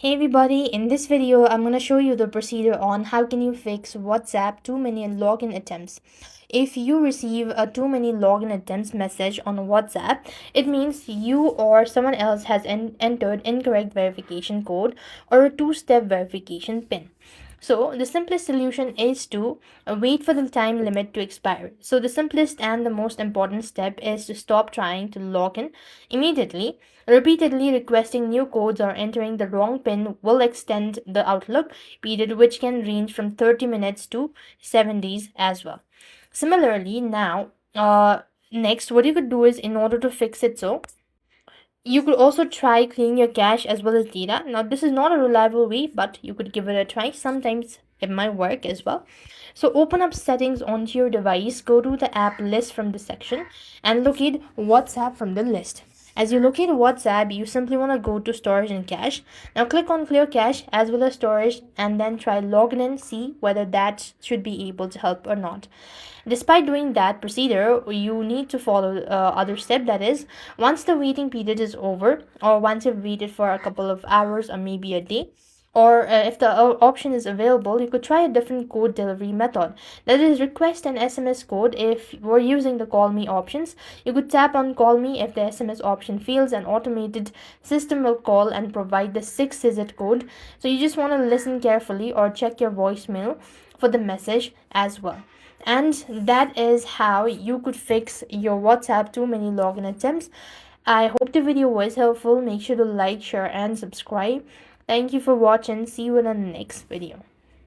Hey everybody, in this video I'm going to show you the procedure on how can you fix WhatsApp too many login attempts. If you receive a too many login attempts message on WhatsApp, it means you or someone else has entered incorrect verification code or a two-step verification pin. So the simplest solution is to wait for the time limit to expire. So the simplest and the most important step is to stop trying to log in immediately. Repeatedly requesting new codes or entering the wrong pin will extend the outlook period, which can range from 30 minutes to 7 days as well. Similarly, now, next, what you could do is, in order to fix it, you could also try cleaning your cache as well as data. Now, this is not a reliable way, but you could give it a try. Sometimes it might work as well. So, open up settings onto your device, go to the app list from the section, and locate WhatsApp from the list. As you locate WhatsApp, you simply want to go to storage and cache. Now, click on clear cache as well as storage, and then try login and see whether that should be able to help or not. Despite doing that procedure, you need to follow other step, that is, once the waiting period is over, or once you've waited for a couple of hours or maybe a day, or if the option is available, you could try a different code delivery method, that is, request an SMS code. If we're using the call me options, you could tap on call me. If the SMS option fails, an automated system will call and provide the 6-digit code. So you just want to listen carefully or check your voicemail for the message as well. And that is how you could fix your WhatsApp too many login attempts. I hope the video was helpful. Make sure to like, share, and subscribe. Thank you for watching. See you in the next video.